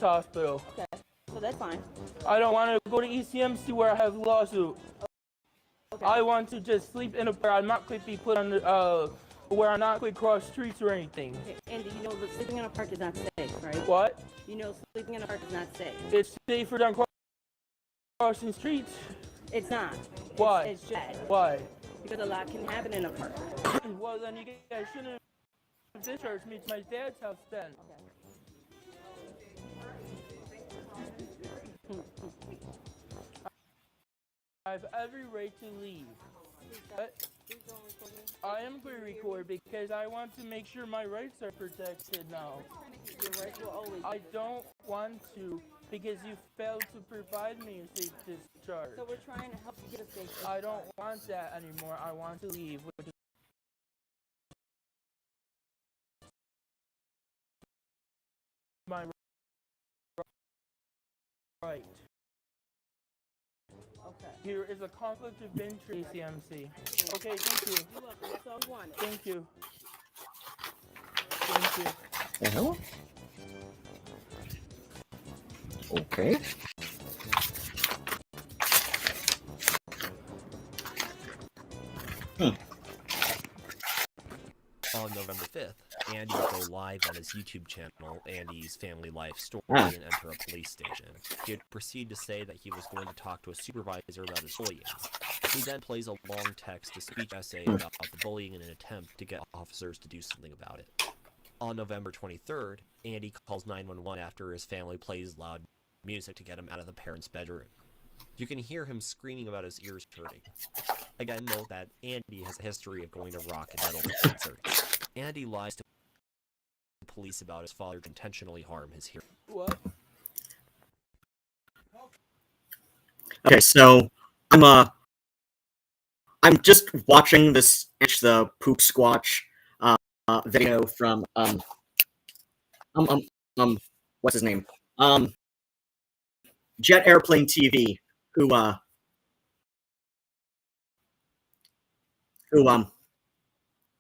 hospital. Okay, so that's fine. I don't want to go to ECMC where I have lawsuit. Okay. I want to just sleep in a where I'm not going to be put on the, where I'm not going to cross streets or anything. Okay, Andy, you know that sleeping in a park is not safe, right? What? You know sleeping in a park is not safe. It's safer than crossing streets. It's not. Why? It's just Why? because a lot can happen in a park. Well, then you guys shouldn't have discharged me to my dad's house then. I have every right to leave. But I am going to record because I want to make sure my rights are protected now. Your rights will always. I don't want to because you failed to provide me a safe discharge. So we're trying to help you get a safe discharge. I don't want that anymore. I want to leave. Which is my right. Okay. Here is a conflict of interest, CMC. Okay, thank you. You're welcome. That's all we wanted. Thank you. Thank you. The hell? Okay. On November 5th, Andy would go live on his YouTube channel, Andy's Family Life Story, and enter a police station. He would proceed to say that he was going to talk to a supervisor about his bullying. He then plays a long text-to-speech essay about the bullying in an attempt to get officers to do something about it. On November 23rd, Andy calls 911 after his family plays loud music to get him out of the parents' bedroom. You can hear him screaming about his ears hurting. Again, note that Andy has a history of going to rock and metal concerts. Andy lies to police about his father to intentionally harm his hearing. What? Okay, so I'm just watching this the poop squatch video from what's his name? Jet Airplane TV, who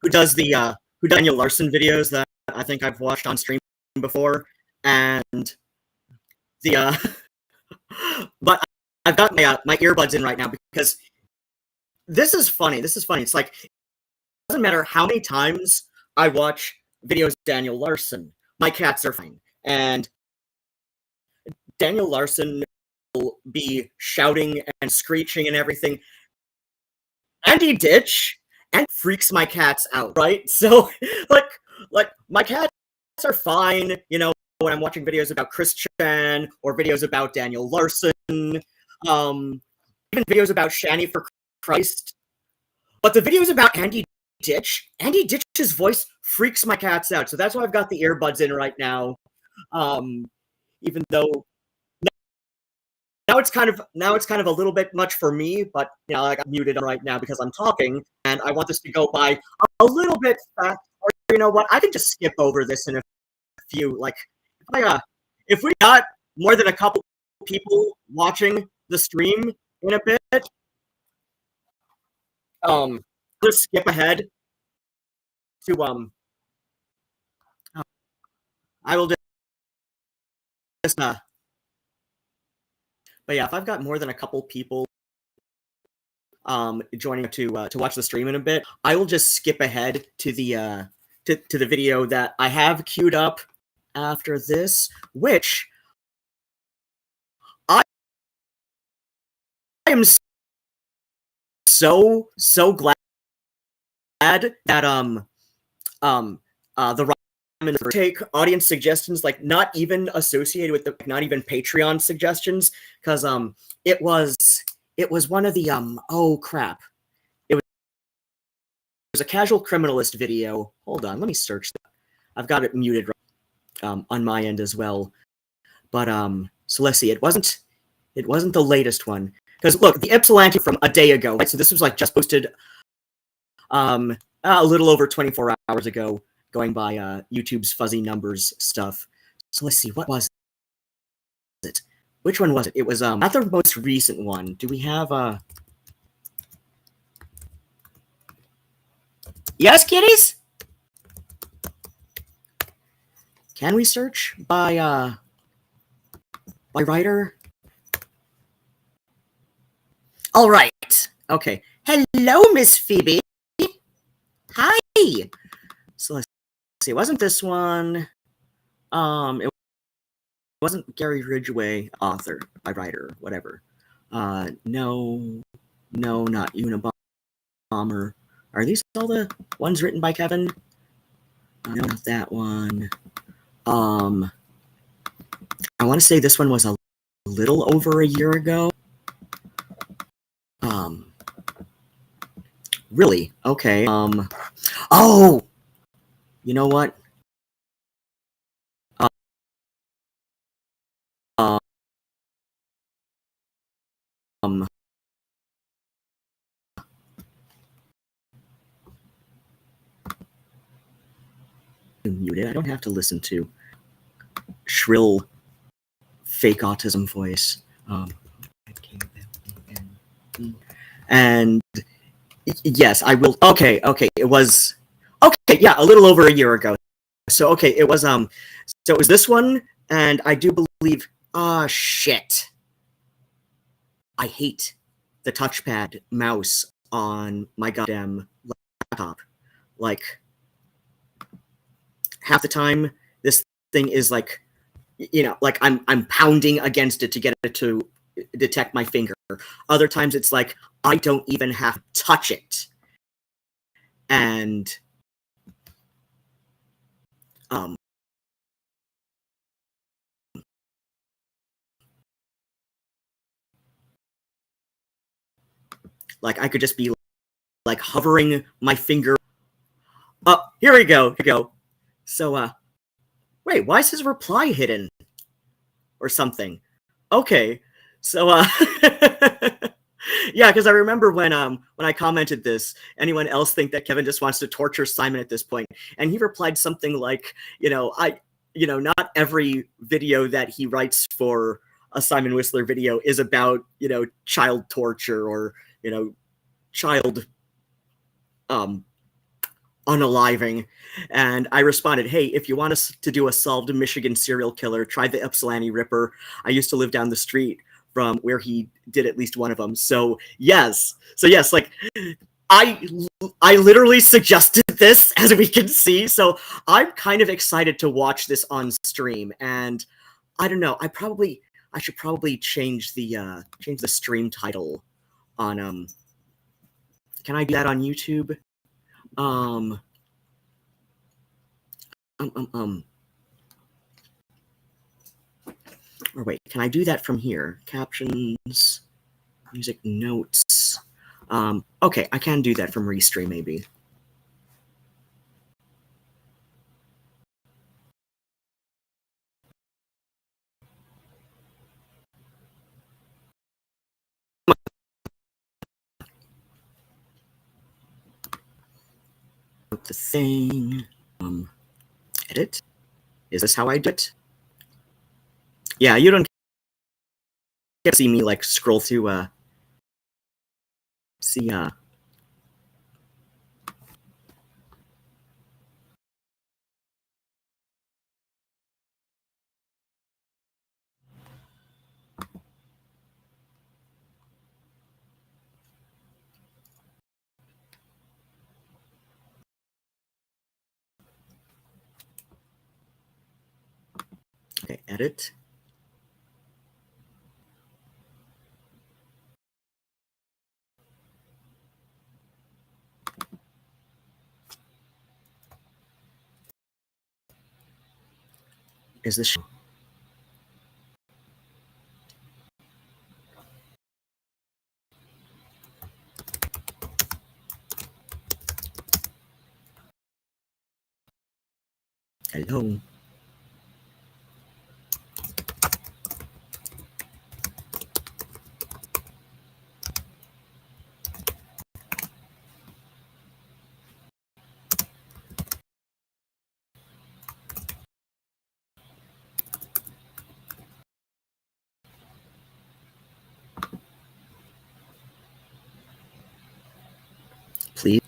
does the who Daniel Larson videos that I think I've watched on stream before, and the but I've got my earbuds in right now because this is funny. This is funny. It's like it doesn't matter how many times I watch videos of Daniel Larson, my cats are fine, and Daniel Larson will be shouting and screeching and everything. Andy Ditch and freaks my cats out, right? So, like my cats are fine, you know, when I'm watching videos about Christian or videos about Daniel Larson, even videos about Shani for Christ. But the videos about Andy Ditch's voice freaks my cats out. So that's why I've got the earbuds in right now. Even though now it's kind of a little bit much for me, but you know, I got muted right now because I'm talking, and I want this to go by a little bit fast. Or you know what? I can just skip over this in a few. Like, if we got more than a couple people watching the stream in a bit, just skip ahead to I will just but yeah, if I've got more than a couple people joining to watch the stream in a bit, I will just skip ahead to the to the video that I have queued up after this, which I am so glad that the take audience suggestions, like not even associated with the not even Patreon suggestions, because it was one of the oh crap, it was a casual criminalist video. Hold on, let me search that. I've got it muted on my end as well, but so let's see, it wasn't the latest one, because look, the Ypsilanti from a day ago, right? So this was like just posted a little over 24 hours ago, going by YouTube's fuzzy numbers stuff. So let's see, what was it? Which one was it? It was not the most recent one. Do we have yes, kitties? Can we search by by writer. All right. Okay. Hello, Miss Phoebe. Hi. So let's see. It wasn't this one. It wasn't Gary Ridgway, author by writer, whatever. No, not Unabomber. Are these all the ones written by Kevin? No, not that one. I want to say this one was a little over a year ago. Really? Okay. Oh! You know what? Um, muted. I don't have to listen to shrill fake autism voice. And yes, I will. Okay. It was okay. Yeah, a little over a year ago. So okay, it was so it was this one, and I do believe. Shit. I hate the touchpad mouse on my goddamn laptop. Like half the time, this thing is like, like I'm pounding against it to get it to detect my finger. Other times, it's like I don't even have to touch it, and like I could just be like hovering my finger. Oh, here we go. So, wait, why is his reply hidden? Or something. Okay. So, yeah, because I remember when I commented this, anyone else think that Kevin just wants to torture Simon at this point? And he replied something like, not every video that he writes for a Simon Whistler video is about, child torture or, child unaliving. And I responded, hey, if you want us to do a solved Michigan serial killer, try the Ypsilanti Ripper. I used to live down the street from where he did at least one of them. So yes, like I literally suggested this, as we can see. So I'm kind of excited to watch this on stream. And I don't know, I should probably change the stream title on can I do that on YouTube? Or wait, can I do that from here? Captions, music notes. Okay, I can do that from Restream, maybe. The thing. Edit. Is this how I do it? Yeah, you don't get to see me like scroll through. See. Okay, edit. Is this? Hello. Please.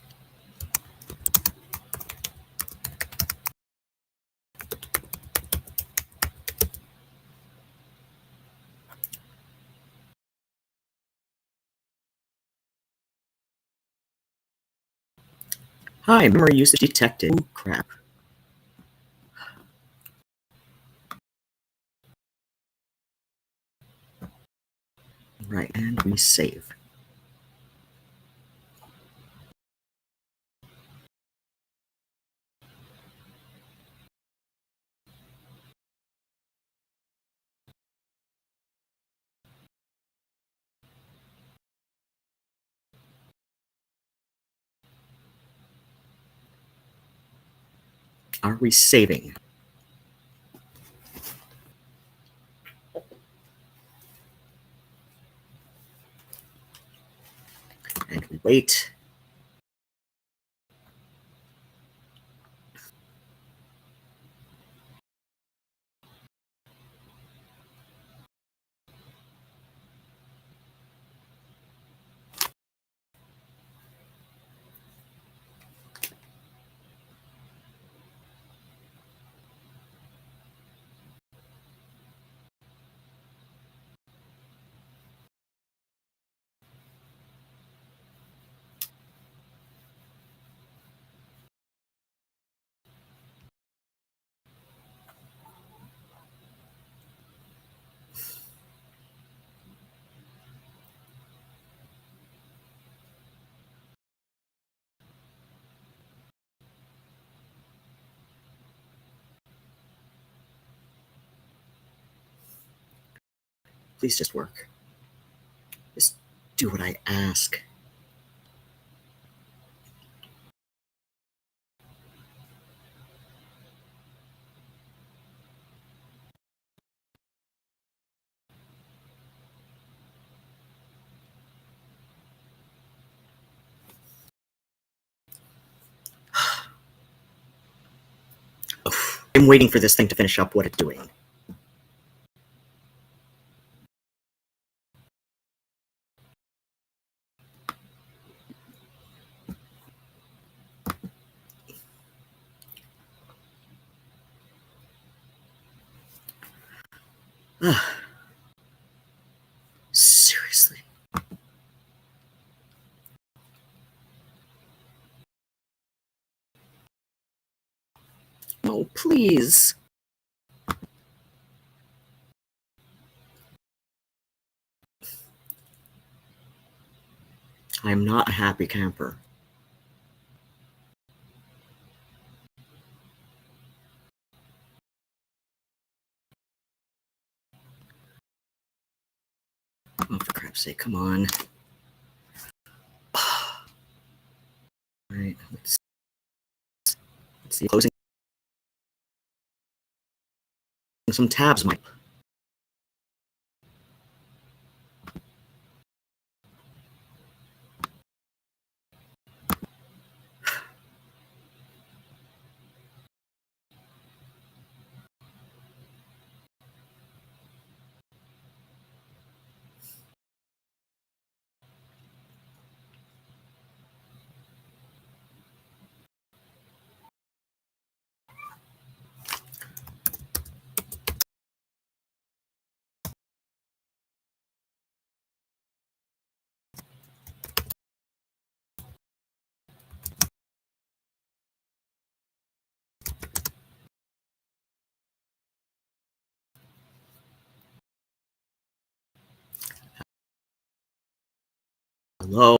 Hi, memory usage detected. Oh, crap. Right, and we save. Are we saving? And we wait. Please just work. Just do what I ask. I'm waiting for this thing to finish up what it's doing. Seriously. Oh, please. I'm not a happy camper. Oh, for crap's sake, come on. Alright, let's see. Closing some tabs might. Hello?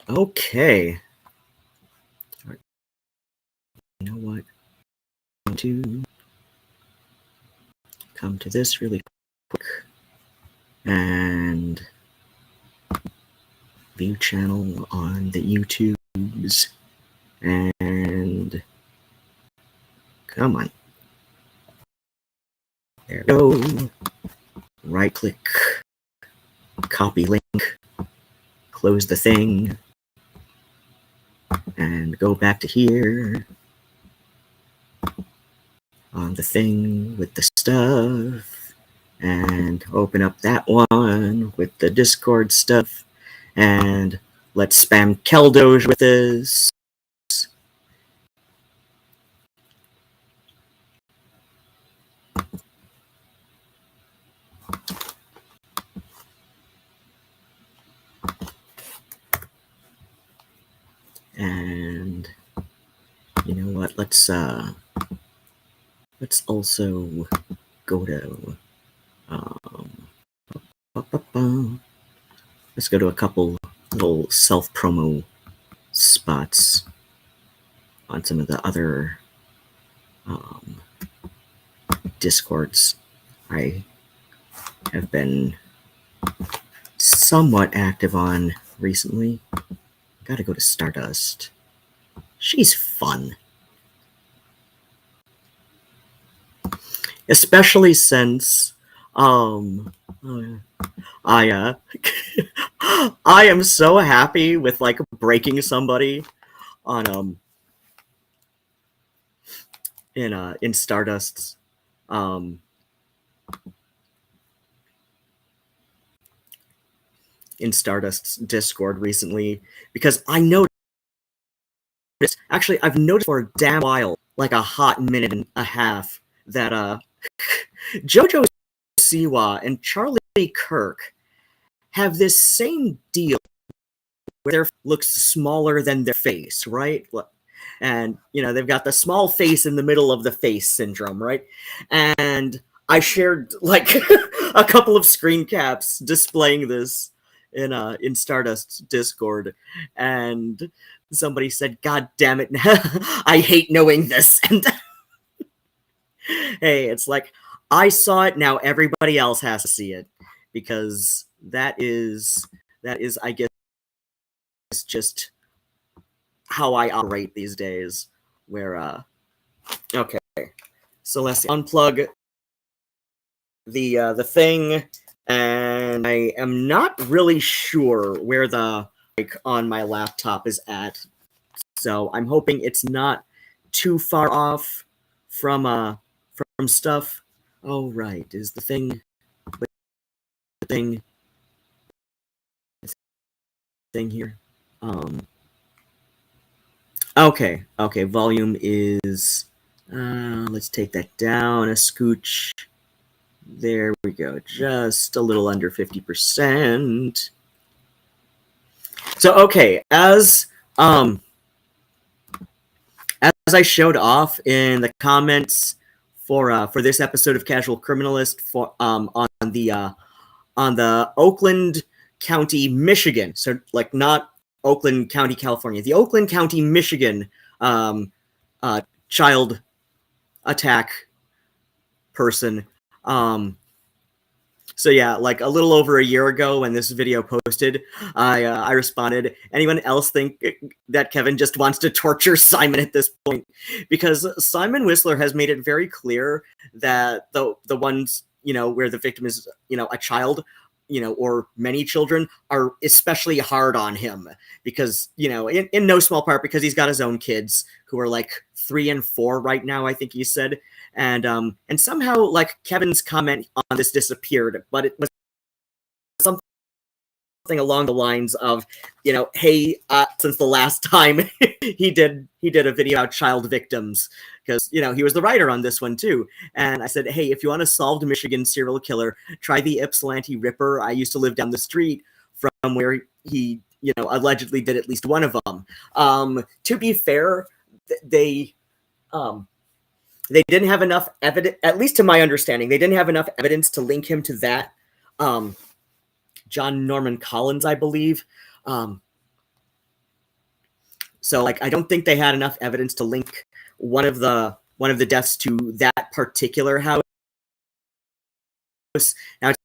Okay. Right. You know what? I'm going to come to this really quick and view channel on the YouTubes and come on. There we go. Right click, copy link, close the thing, and go back to here on the thing with the stuff, and open up that one with the Discord stuff, and let's spam Keldoge with this. And you know what? Let's also go to let's go to a couple little self-promo spots on some of the other Discords I have been somewhat active on recently. Gotta go to Stardust. She's fun. Especially since I I am so happy with like breaking somebody on in Stardust's in Stardust's Discord recently, because I noticed, actually I've noticed for a damn while, like a hot minute and a half, that JoJo Siwa and Charlie Kirk have this same deal where their looks smaller than their face, right? And you know, they've got the small face in the middle of the face syndrome, right? And I shared like a couple of screen caps displaying this in Stardust's Discord, and somebody said, "God damn it, I hate knowing this." And hey, it's like, I saw it, now everybody else has to see it, because that is I guess just how I operate these days, where okay, so let's unplug the thing, and I am not really sure where the mic on my laptop is at, so I'm hoping it's not too far off from stuff. Oh right, is the thing here? Okay, volume is let's take that down a scooch. There we go, just a little under 50%. So okay, as I showed off in the comments for this episode of Casual Criminalist, for on the Oakland County, Michigan, so like not Oakland County, California, the Oakland County, Michigan child attack person. So yeah, like a little over a year ago when this video posted, I responded, anyone else think that Kevin just wants to torture Simon at this point? Because Simon Whistler has made it very clear that the ones, you know, where the victim is, you know, a child, you know, or many children, are especially hard on him, because, you know, in no small part because he's got his own kids who are like 3 and 4 right now, I think he said. And somehow, like, Kevin's comment on this disappeared, but it was something along the lines of, you know, hey, since the last time he did a video about child victims, because, you know, he was the writer on this one too. And I said, hey, if you want a solved Michigan serial killer, try the Ypsilanti Ripper. I used to live down the street from where he, you know, allegedly did at least one of them. To be fair, they didn't have enough evidence, at least to my understanding, they didn't have enough evidence to link him to that John Norman Collins, I believe. So like I don't think they had enough evidence to link one of the deaths to that particular house. Now it's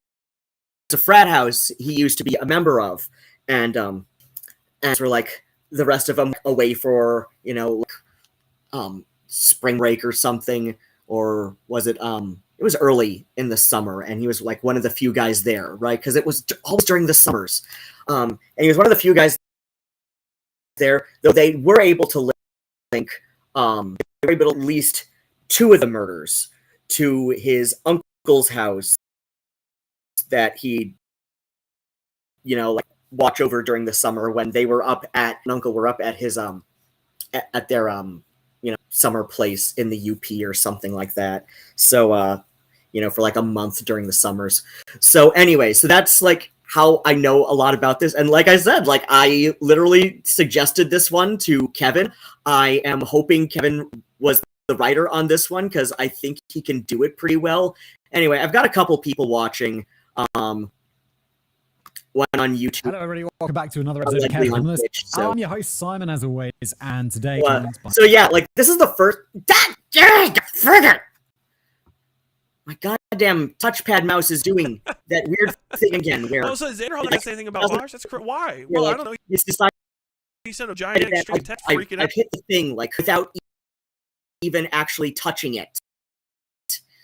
a frat house he used to be a member of, and as were like the rest of them away for spring break or something, or was it it was early in the summer, and he was like one of the few guys there, right? Because it was always during the summers, and he was one of the few guys there, though they were able to link they were able to at least 2 of the murders to his uncle's house that he like watch over during the summer when they were up at uncle were up at his at their summer place in the UP or something like that. So for like a month during the summers. So anyway, so that's like how I know a lot about this. And like I said, like I literally suggested this one to Kevin. I am hoping Kevin was the writer on this one because I think he can do it pretty well. Anyway, I've got a couple people watching. One on YouTube. Hello, everybody. Welcome back to another episode of Criminalist. I'm your host, Simon, as always, and today... So yeah, like, this is the first... My goddamn touchpad mouse is doing that weird thing again where... Oh, so Xander Hall didn't say anything about Mars? That's why? Well, like, I don't know. It's decided He sent a giant extreme text freaking out. I've hit the thing, like, without even actually touching it.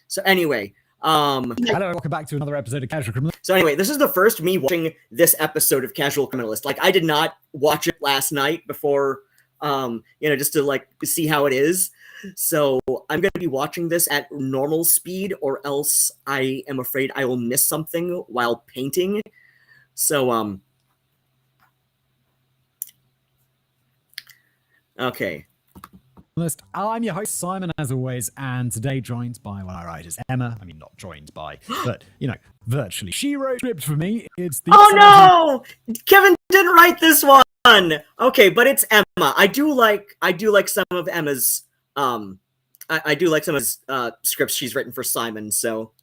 So anyway... Hello, welcome back to another episode of Casual Criminalist. So anyway, this is the first me watching this episode of Casual Criminalist. Like, I did not watch it last night before, just to, like, see how it is. So I'm going to be watching this at normal speed, or else I am afraid I will miss something while painting. So, okay. I'm your host, Simon, as always, and today joined by one of our writers, Emma. I mean, not joined by, but, virtually. She wrote script for me. It's the... Oh, no! Kevin didn't write this one! Okay, but it's Emma. I do like some of Emma's, I do like some of his scripts she's written for Simon, so...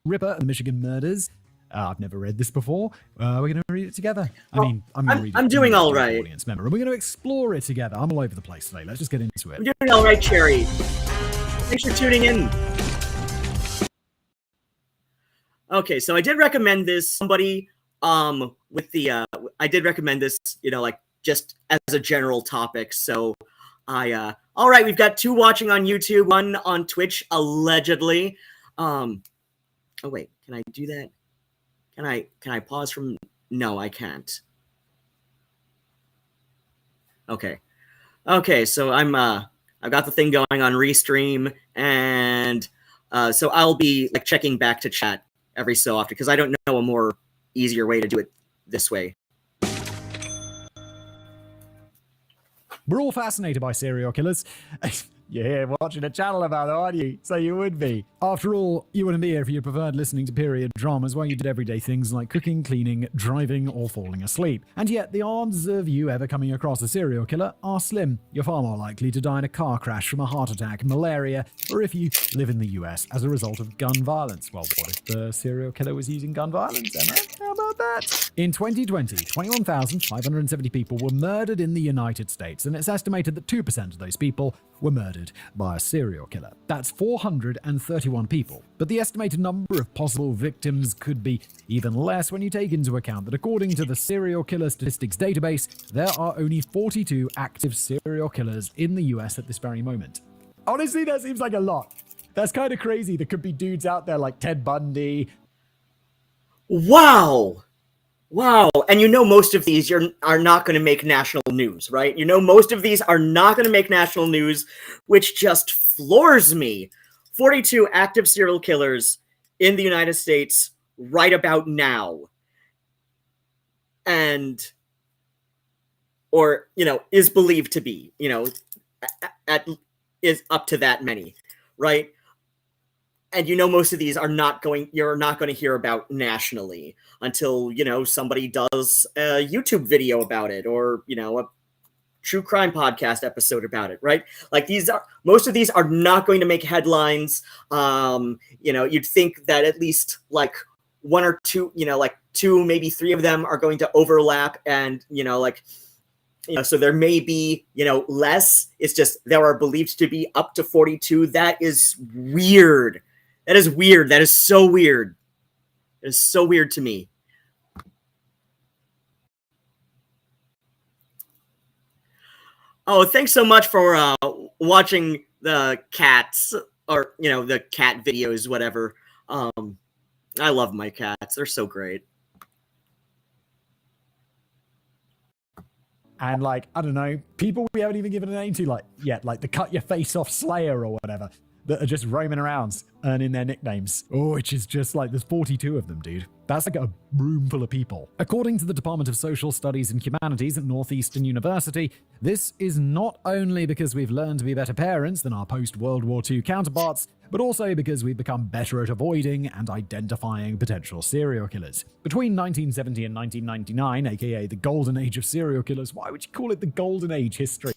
Ripper and the Michigan Murders. I've never read this before. We're going to read it together. I'm going to read it. I'm doing all right. Audience member. We're going to explore it together. I'm all over the place today. Let's just get into it. I'm doing all right, Cherry. Thanks for tuning in. Okay, so I did recommend this. Somebody with the I did recommend this, just as a general topic. So all right, we've got 2 watching on YouTube, 1 on Twitch, allegedly. Oh wait, can I do that? Can I pause from... No, I can't. Okay, so I've got the thing going on Restream, and so I'll be like checking back to chat every so often because I don't know a more easier way to do it this way. We're all fascinated by serial killers. You're here watching a channel about it, aren't you? So you would be. After all, you wouldn't be here if you preferred listening to period dramas while you did everyday things like cooking, cleaning, driving, or falling asleep. And yet, the odds of you ever coming across a serial killer are slim. You're far more likely to die in a car crash from a heart attack, malaria, or if you live in the US as a result of gun violence. Well, what if the serial killer was using gun violence, Emma? How about that? In 2020, 21,570 people were murdered in the United States, and it's estimated that 2% of those people were murdered by a serial killer. That's 431 people. But the estimated number of possible victims could be even less when you take into account that according to the Serial Killer Statistics Database, there are only 42 active serial killers in the US at this very moment. Honestly, that seems like a lot. That's kind of crazy. There could be dudes out there like Ted Bundy. Wow. And most of these are not going to make national news, right? Most of these are not going to make national news, which just floors me. 42 active serial killers in the United States right about now. Is believed to be, is up to that many, right? And most of these you're not going to hear about nationally until, somebody does a YouTube video about it or, a true crime podcast episode about it, right? Like most of these are not going to make headlines. You'd think that at least like 1 or 2, like 2, maybe 3 of them are going to overlap and, So there may be, less. It's just there are believed to be up to 42. That is weird. That is weird. That is so weird. It is so weird to me. Oh, thanks so much for watching the cats, or the cat videos, whatever. I love my cats. They're so great. And I don't know, people we haven't even given a name to yet, like the cut your face off Slayer or whatever, that are just roaming around earning their nicknames. Oh, which is just there's 42 of them, dude. That's like a room full of people. According to the Department of Social Studies and Humanities at Northeastern University, this is not only because we've learned to be better parents than our post-World War II counterparts, but also because we've become better at avoiding and identifying potential serial killers. Between 1970 and 1999, aka the golden age of serial killers, why would you call it the golden age history?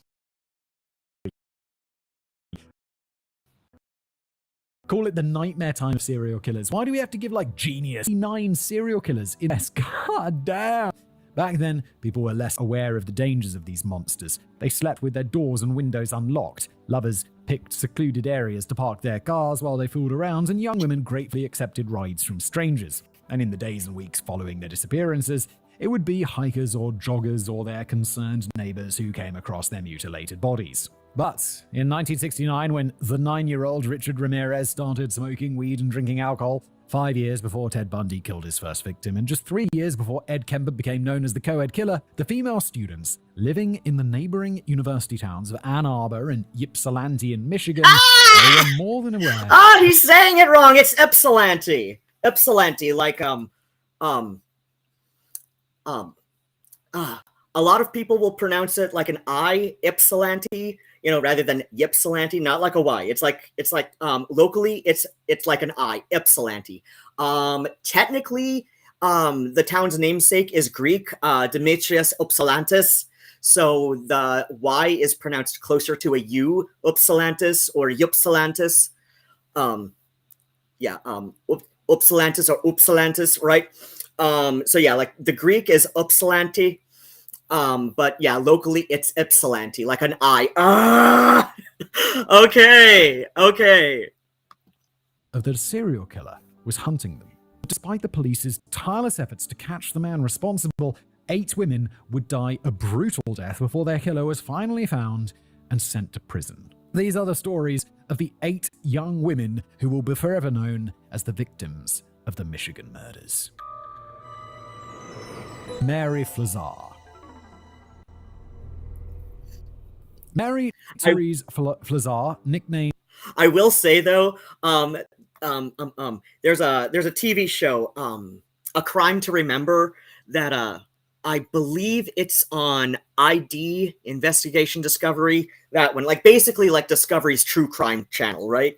Call it the nightmare time of serial killers. Why do we have to give genius 9 serial killers in S? God damn. Back then, people were less aware of the dangers of these monsters. They slept with their doors and windows unlocked. Lovers picked secluded areas to park their cars while they fooled around, and young women gratefully accepted rides from strangers. And in the days and weeks following their disappearances, it would be hikers or joggers or their concerned neighbors who came across their mutilated bodies. But in 1969, when the 9-year-old Richard Ramirez started smoking weed and drinking alcohol, 5 years before Ted Bundy killed his first victim, and just 3 years before Ed Kemper became known as the co-ed killer, the female students living in the neighboring university towns of Ann Arbor and Ypsilanti in Michigan were more than aware. He's saying it wrong. It's Ypsilanti. Ypsilanti, a lot of people will pronounce it like an I, Ypsilanti, rather than Ypsilanti, not like a Y. It's like locally, it's like an I, Ypsilanti. Technically, the town's namesake is Greek, Demetrius Ypsilantis. So the Y is pronounced closer to a U, Ypsilantis or Ypsilantis. Ypsilantis or Ypsilantis, right? So yeah, the Greek is Ypsilanti. But yeah, locally it's Ypsilanti, like an I. Okay. The serial killer was hunting them. Despite the police's tireless efforts to catch the man responsible, 8 women would die a brutal death before their killer was finally found and sent to prison. These are the stories of the 8 young women who will be forever known as the victims of the Michigan murders. Mary Flazar. Mary Therese Flazar, nicknamed. I will say though, there's a TV show, A Crime to Remember, that I believe it's on ID, Investigation Discovery. That one, basically Discovery's true crime channel, right?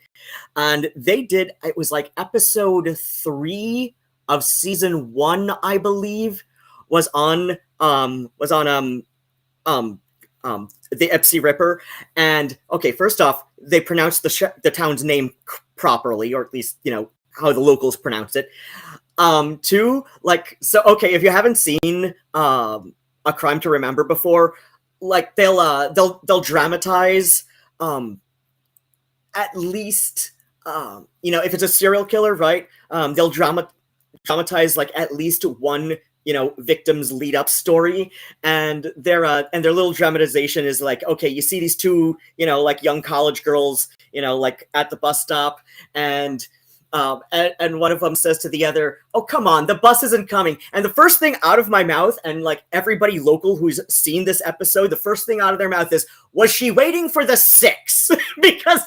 And they did. It was episode 3 of season 1, I believe, was on the Ypsi Ripper. And okay, first off, they pronounced the town's name properly, or at least how the locals pronounce it. 2, okay, if you haven't seen A Crime to Remember before, they'll dramatize at least if it's a serial killer, right? They'll dramatize at least one victim's lead up story, and their little dramatization is okay, you see these 2 young college girls at the bus stop, and one of them says to the other, "Oh, come on, the bus isn't coming." And the first thing out of my mouth, and everybody local who's seen this episode, the first thing out of their mouth is, "Was she waiting for the 6?" because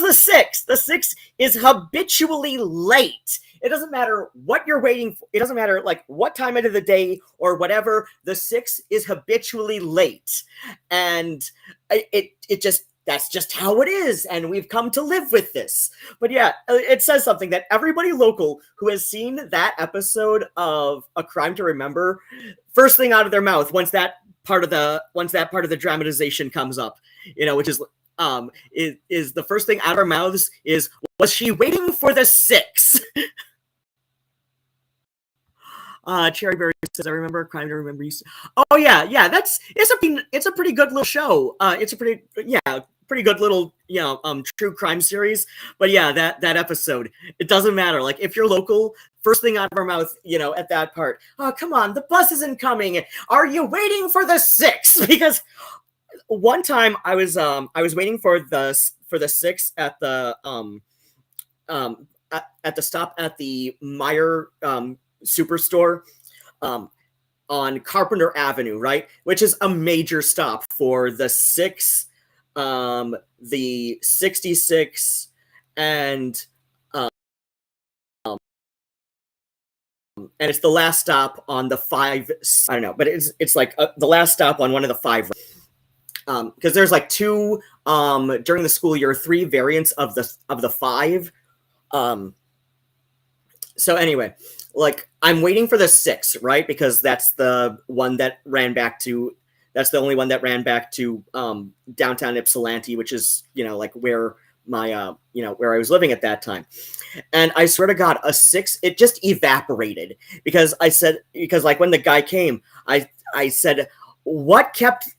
the 6 is habitually late. It doesn't matter what you're waiting for. It doesn't matter what time of the day or whatever. The 6 is habitually late, and that's just how it is. And we've come to live with this. But yeah, it says something that everybody local who has seen that episode of A Crime to Remember, first thing out of their mouth, once that part of the dramatization comes up, which is the first thing out of our mouths is, "Was she waiting for the 6?" Cherry Berry says, "I remember a crime. I remember you." Oh yeah. It's a pretty good little show. It's a pretty good little true crime series. But yeah, that episode, it doesn't matter. Like if you're local, first thing out of our mouth, at that part, oh come on, the bus isn't coming. Are you waiting for the 6? Because one time I was waiting for the 6 at the at the stop at the Meyer Superstore on Carpenter Avenue, right? Which is a major stop for the 6, the 66, and it's the last stop on the 5. I don't know, but it's like the last stop on one of the 5. Because there's like 2 during the school year, 3 variants of the 5. So anyway, like I'm waiting for the 6, right? Because that's the one that ran back to. That's the only one that ran back to downtown Ypsilanti, which is like where my where I was living at that time. And I swear to God, a 6, it just evaporated because like when the guy came, I said, what kept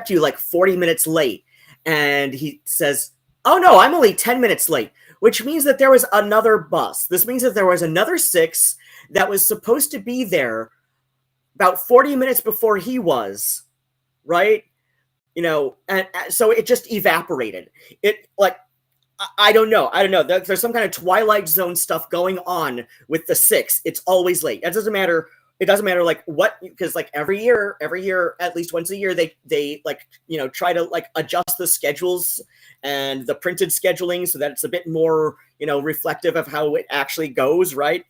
you like 40 minutes late? And he says, oh no, I'm only 10 minutes late, which means that there was another bus. This means that there was another 6 that was supposed to be there about 40 minutes before he was, right? And so it just evaporated. It like, I don't know. There's some kind of Twilight Zone stuff going on with the 6. It's always late. It doesn't matter like what, because like every year, at least once a year, they like, try to like adjust the schedules and the printed scheduling so that it's a bit more, reflective of how it actually goes, right?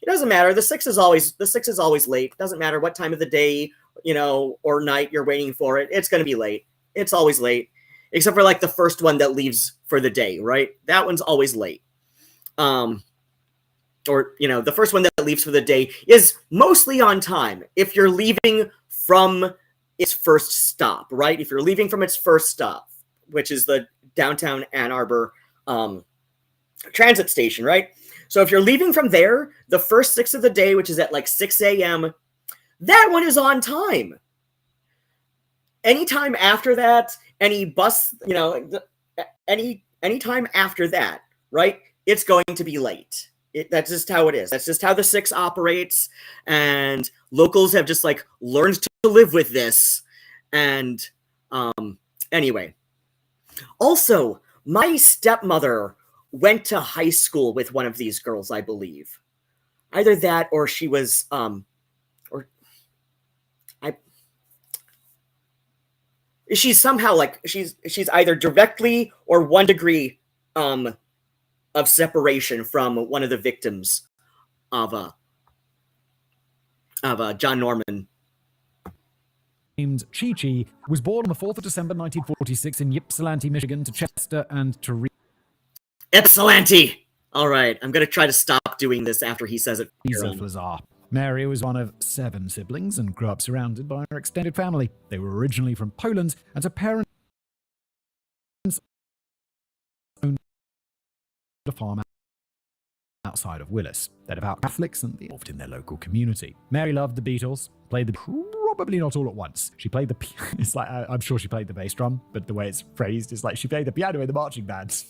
It doesn't matter. The 6 is always late. It doesn't matter what time of the day, or night you're waiting for it. It's going to be late. It's always late, except for like the first one that leaves for the day, right? That one's always late. Or, the first one that leaves for the day is mostly on time if you're leaving from its first stop, right? If you're leaving from its first stop, which is the downtown Ann Arbor transit station, right? So if you're leaving from there, the first 6 of the day, which is at like 6 a.m., that one is on time. Anytime after that, any bus, any time after that, right? It's going to be late. That's just how it is. That's just how the 6 operates. And locals have just like learned to live with this. And anyway. Also, my stepmother went to high school with one of these girls, I believe. Either that or she was she's somehow like she's either directly or 1 degree of separation from one of the victims of John Norman. Named Chi-Chi was born on the 4th of December 1946 in Ypsilanti, Michigan, to Chester and Teresa. Ypsilanti! All right, I'm going to try to stop doing this after he says it. Lazar. Mary was one of 7 siblings and grew up surrounded by her extended family. They were originally from Poland, and her parents owned a farm outside of Willis. They're devout Catholics and involved in their local community. Mary loved the Beatles, played the probably not all at once. She played the it's like I'm sure she played the bass drum, but the way it's phrased is like she played the piano in the marching band.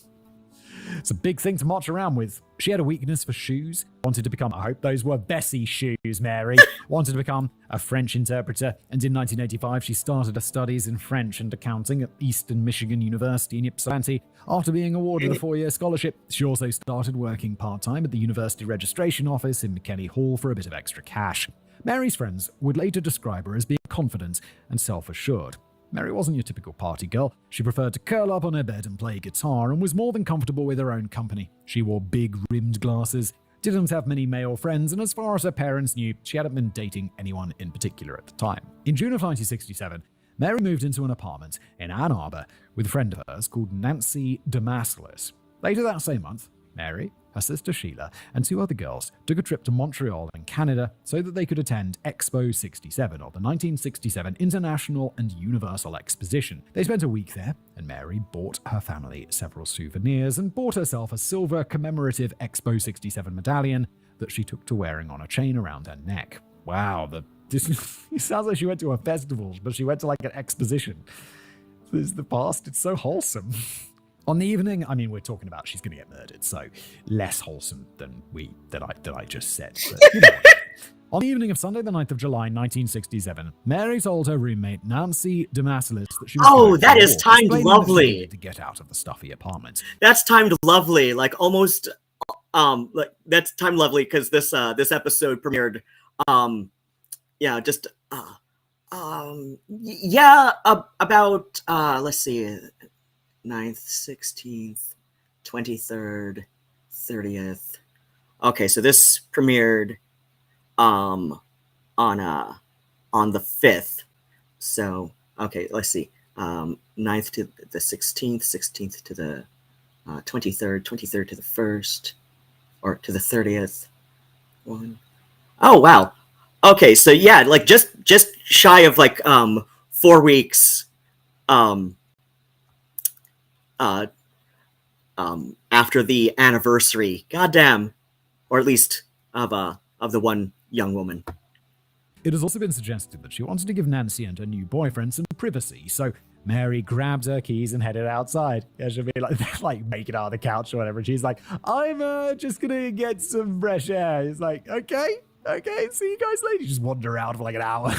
It's a big thing to march around with. She had a weakness for shoes, wanted to become, I hope those were Bessie shoes, Mary, wanted to become a French interpreter, and in 1985 she started her studies in French and accounting at Eastern Michigan University in Ypsilanti. After being awarded a 4-year scholarship, she also started working part-time at the university registration office in McKinney Hall for a bit of extra cash. Mary's friends would later describe her as being confident and self-assured. Mary wasn't your typical party girl. She preferred to curl up on her bed and play guitar and was more than comfortable with her own company. She wore big rimmed glasses, didn't have many male friends, and as far as her parents knew, she hadn't been dating anyone in particular at the time. In June of 1967, Mary moved into an apartment in Ann Arbor with a friend of hers called Nancy Damascus. Later that same month, Mary, her sister Sheila, and 2 other girls took a trip to Montreal in Canada so that they could attend Expo 67, or the 1967 International and Universal Exposition. They spent a week there, and Mary bought her family several souvenirs and bought herself a silver commemorative Expo 67 medallion that she took to wearing on a chain around her neck. Wow, it sounds like she went to a festival, but she went to like an exposition. This is the past. It's so wholesome. On the evening, I mean, we're talking about she's going to get murdered, so less wholesome than I just said. But, you know. On the evening of Sunday, the 9th of July, 1967, Mary told her roommate Nancy DeMassalis that she was going that for a is walk, timed explaining that she lovely. needed to get out of the stuffy apartment. That's timed lovely, like almost that's timed lovely because this episode premiered about let's see, 9th, 16th, 23rd, 30th. Okay, so this premiered on the 5th. So okay, let's see. 9th to the 16th, 16th to the 23rd, 23rd to the 1st, or to the 30th. Oh wow. Okay, so yeah, like just shy of like 4 weeks after the anniversary. Goddamn. Or at least of the one young woman. It has also been suggested that she wanted to give Nancy and her new boyfriend some privacy, so Mary grabbed her keys and headed outside. Yeah, she'll be like making out on the couch or whatever. And she's like, I'm just gonna get some fresh air. It's like, okay, see you guys later. You just wander around for like an hour.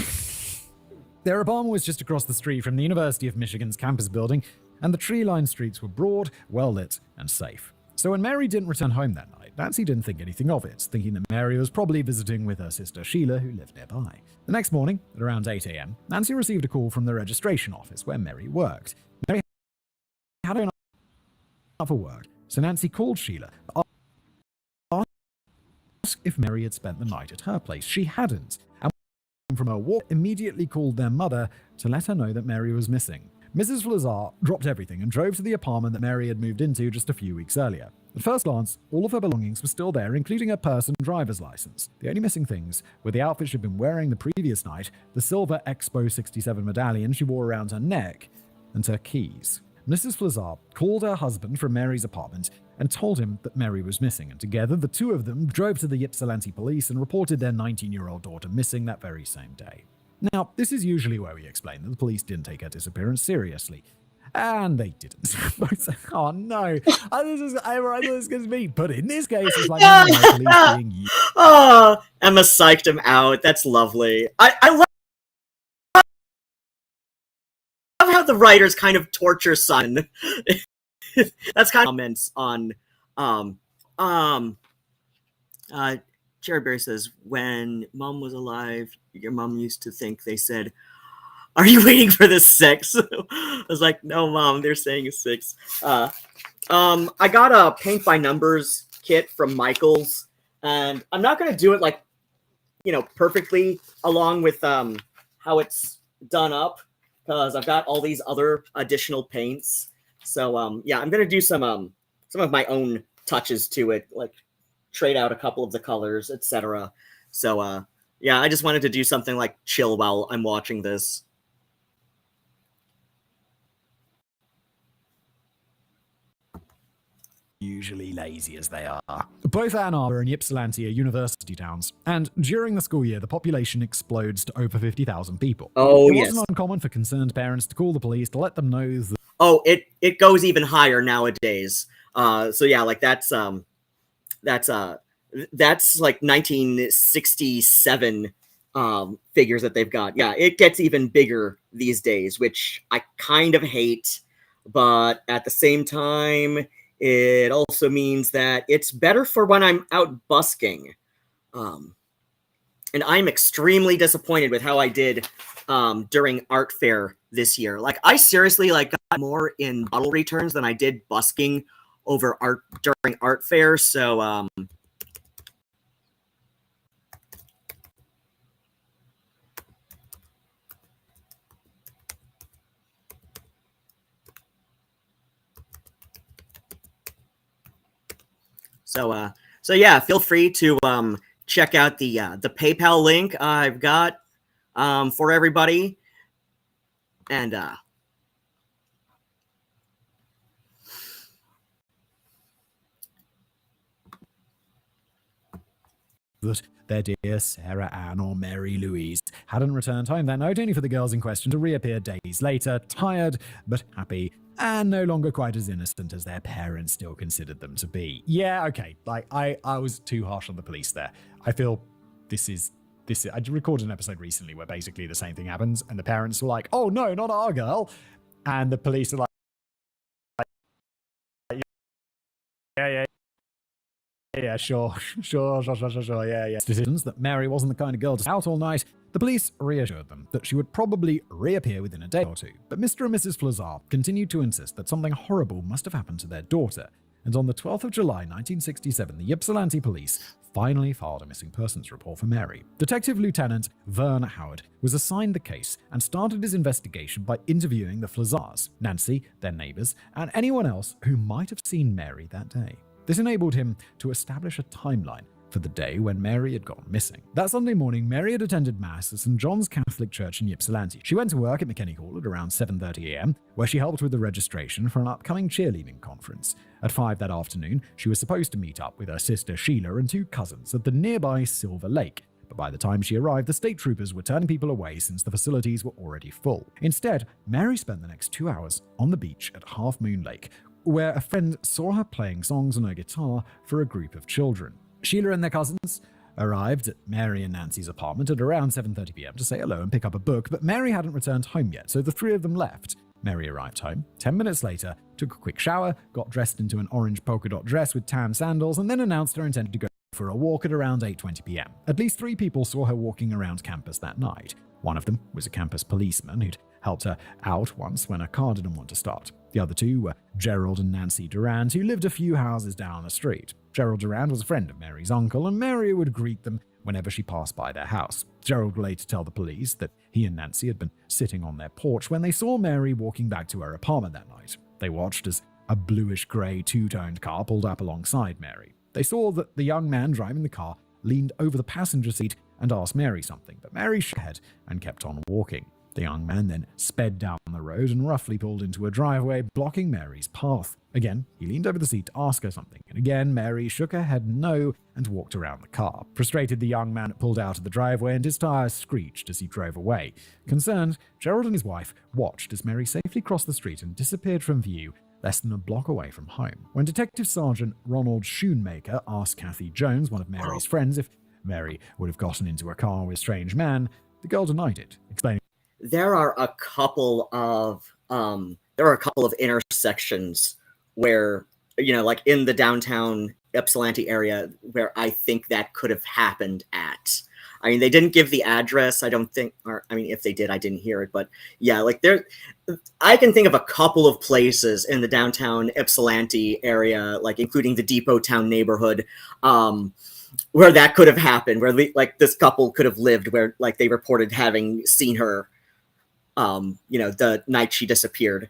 Their apartment was just across the street from the University of Michigan's campus building, and the tree-lined streets were broad, well-lit, and safe. So when Mary didn't return home that night, Nancy didn't think anything of it, thinking that Mary was probably visiting with her sister Sheila, who lived nearby. The next morning, at around 8 a.m., Nancy received a call from the registration office where Mary worked. Mary had been out for work, so Nancy called Sheila to ask if Mary had spent the night at her place. She hadn't, and from her walk, immediately called their mother to let her know that Mary was missing. Mrs. Flazar dropped everything and drove to the apartment that Mary had moved into just a few weeks earlier. At first glance, all of her belongings were still there, including her purse and driver's license. The only missing things were the outfit she'd been wearing the previous night, the silver Expo 67 medallion she wore around her neck, and her keys. Mrs. Flazar called her husband from Mary's apartment and told him that Mary was missing, and together the two of them drove to the Ypsilanti police and reported their 19-year-old daughter missing that very same day. Now, this is usually where we explain that the police didn't take her disappearance seriously. And they didn't. Oh no. I thought this was going to be, but in this case, it's like police being used. Oh, Emma psyched him out. That's lovely. I love how the writers kind of torture son. That's kind of comments on Jerry Berry says, when mom was alive, your mom used to think they said, are you waiting for the 6? I was like, no, mom, they're saying 6. I got a paint by numbers kit from Michaels, and I'm not going to do it like, perfectly along with how it's done up, because I've got all these other additional paints. So, yeah, I'm going to do some of my own touches to it, like trade out a couple of the colors, etc. So, yeah, I just wanted to do something like chill while I'm watching this. Usually lazy as they are. Both Ann Arbor and Ypsilanti are university towns, and during the school year, the population explodes to over 50,000 people. Oh, it yes. wasn't uncommon for concerned parents to call the police to let them know that... Oh, it goes even higher nowadays. So yeah, like that's like 1967 figures that they've got. Yeah, it gets even bigger these days, which I kind of hate, but at the same time, it also means that it's better for when I'm out busking. And I'm extremely disappointed with how I did during art fair this year. Like, I seriously got more in bottle returns than I did busking over during art fair. So So yeah, feel free to check out the PayPal link I've got for everybody, and that their dear Sarah Ann or Mary Louise hadn't returned home that night, only for the girls in question to reappear days later, tired but happy, and no longer quite as innocent as their parents still considered them to be. Yeah, okay, like, I was too harsh on the police there. I feel this is, I recorded an episode recently where basically the same thing happens, and the parents were like, oh no, not our girl, and the police are like, yeah, sure, yeah. Decisions that Mary wasn't the kind of girl to stay out all night. The police reassured them that she would probably reappear within a day or two, but Mr. and Mrs. Flazar continued to insist that something horrible must have happened to their daughter, and on the 12th of July 1967, the Ypsilanti police finally filed a missing persons report for Mary. Detective Lieutenant Vern Howard was assigned the case and started his investigation by interviewing the Flazars, Nancy, their neighbors, and anyone else who might have seen Mary that day. This enabled him to establish a timeline for the day when Mary had gone missing. That Sunday morning, Mary had attended Mass at St. John's Catholic Church in Ypsilanti. She went to work at McKinney Hall at around 7:30 a.m., where she helped with the registration for an upcoming cheerleading conference. At 5 that afternoon, she was supposed to meet up with her sister Sheila and 2 cousins at the nearby Silver Lake. But by the time she arrived, the state troopers were turning people away since the facilities were already full. Instead, Mary spent the next 2 hours on the beach at Half Moon Lake, where a friend saw her playing songs on her guitar for a group of children. Sheila and their cousins arrived at Mary and Nancy's apartment at around 7:30 p.m. to say hello and pick up a book, but Mary hadn't returned home yet, so the 3 of them left. Mary arrived home 10 minutes later, took a quick shower, got dressed into an orange polka dot dress with tan sandals, and then announced her intention to go for a walk at around 8:20 p.m. At least 3 people saw her walking around campus that night. One of them was a campus policeman who'd helped her out once when her car didn't want to start. The other 2 were Gerald and Nancy Durand, who lived a few houses down the street. Gerald Durand was a friend of Mary's uncle, and Mary would greet them whenever she passed by their house. Gerald would later tell the police that he and Nancy had been sitting on their porch when they saw Mary walking back to her apartment that night. They watched as a bluish-grey two-toned car pulled up alongside Mary. They saw that the young man driving the car leaned over the passenger seat and asked Mary something, but Mary shook her head and kept on walking. The young man then sped down the road and roughly pulled into a driveway, blocking Mary's path. Again, he leaned over the seat to ask her something, and again, Mary shook her head no and walked around the car. Frustrated, the young man pulled out of the driveway and his tires screeched as he drove away. Concerned, Gerald and his wife watched as Mary safely crossed the street and disappeared from view less than a block away from home. When Detective Sergeant Ronald Schoonmaker asked Kathy Jones, one of Mary's friends, if Mary would have gotten into a car with a strange man, the girl denied it, explaining, there are a couple of intersections where, like in the downtown Ypsilanti area, where I think that could have happened at. I mean, they didn't give the address, I don't think, or I mean, if they did, I didn't hear it, but yeah, like I can think of a couple of places in the downtown Ypsilanti area, like including the Depot Town neighborhood, where that could have happened, where like this couple could have lived, where like they reported having seen her the night she disappeared.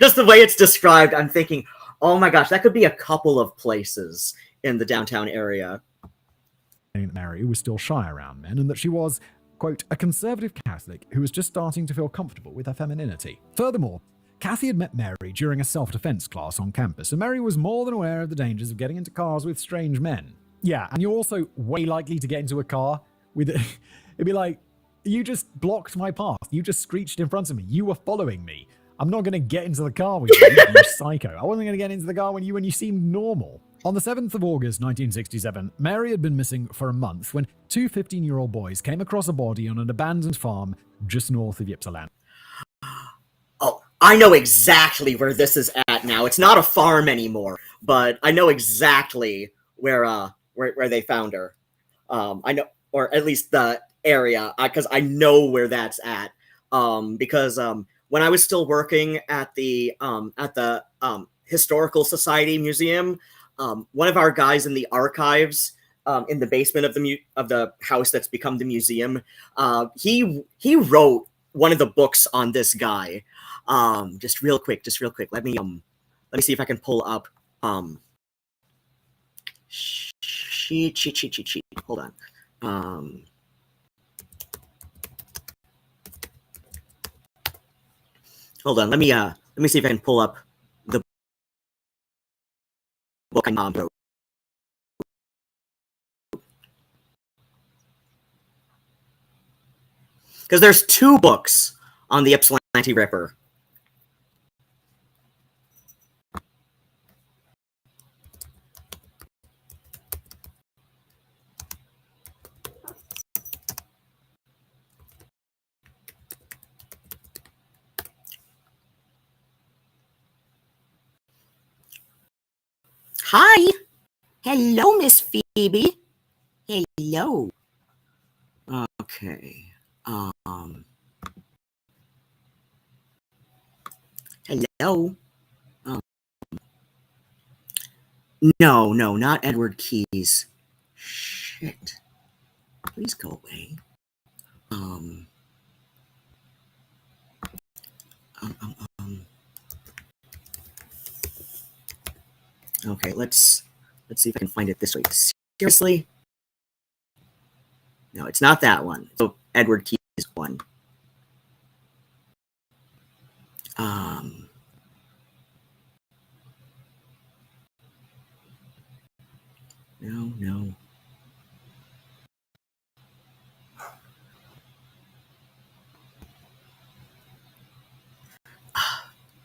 Just the way it's described, I'm thinking, oh my gosh, that could be a couple of places in the downtown area. That Mary was still shy around men and that she was, quote, a conservative Catholic who was just starting to feel comfortable with her femininity. Furthermore, Kathy had met Mary during a self-defense class on campus, and Mary was more than aware of the dangers of getting into cars with strange men. Yeah, and you're also way likely to get into a car with it'd be like, you just blocked my path. You just screeched in front of me. You were following me. I'm not going to get into the car with you, you psycho. I wasn't going to get into the car when you seemed normal. On the 7th of August, 1967, Mary had been missing for a month when 2 15-year-old boys came across a body on an abandoned farm just north of Ypsilanti. Oh, I know exactly where this is at now. It's not a farm anymore, but I know exactly where they found her. I know, or at least the area, because I know where that's at. Because when I was still working at the Historical Society Museum, one of our guys in the archives, in the basement of the house that's become the museum, he wrote one of the books on this guy. Just real quick. Let me see if I can pull up Cheat. Hold on. Hold on. Let me see if I can pull up the book my mom wrote. Because there's 2 books on the Ypsilanti Ripper. Hi. Hello, Miss Phoebe. Hello. Okay. Hello. No, not Edward Keyes. Shit. Please go away. Okay, let's see if I can find it this way. Seriously? No, it's not that one. So Edward Keyes one. No.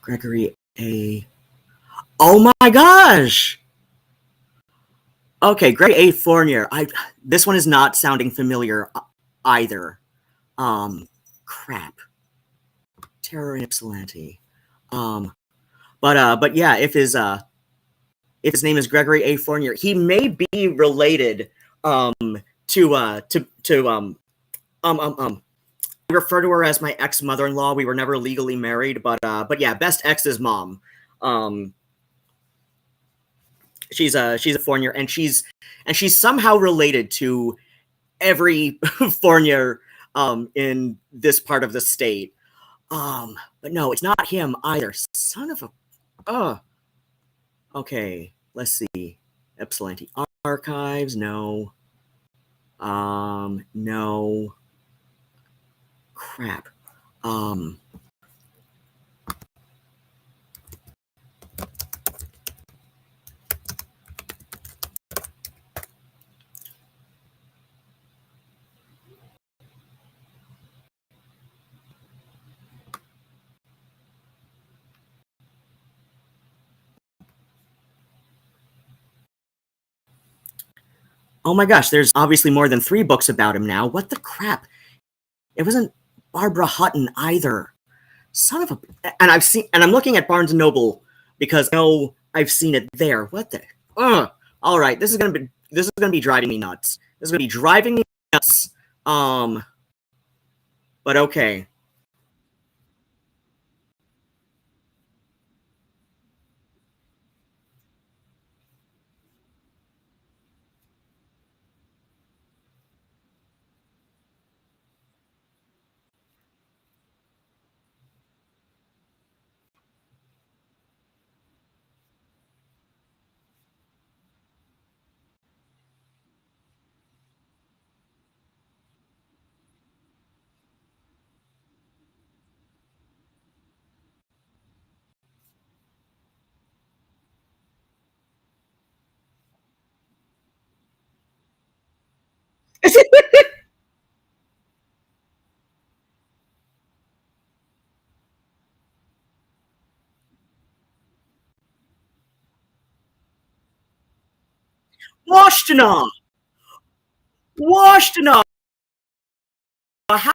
Gregory A. Oh my gosh! Okay, Gregory A. Fournier. This one is not sounding familiar either. Crap. Terror in Ypsilanti. But yeah, if his name is Gregory A. Fournier, he may be related to I refer to her as my ex-mother-in-law. We were never legally married, but yeah, best ex's mom. She's a Fournier, and she's somehow related to every Fournier in this part of the state. But no, it's not him either. Son of a okay, let's see. Ypsilanti Archives, no. No. Crap. Oh my gosh, there's obviously more than 3 books about him now. What the crap? It wasn't Barbara Hutton either. Son of a... And I'm looking at Barnes & Noble because I know I've seen it there. What the... All right, this is going to be driving me nuts. This is going to be driving me nuts. But okay. Washtenaw! How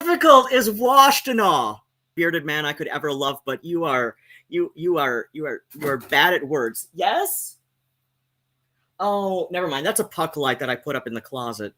difficult is Washtenaw? Bearded man I could ever love, but you are bad at words. Yes? Oh, never mind. That's a puck light that I put up in the closet.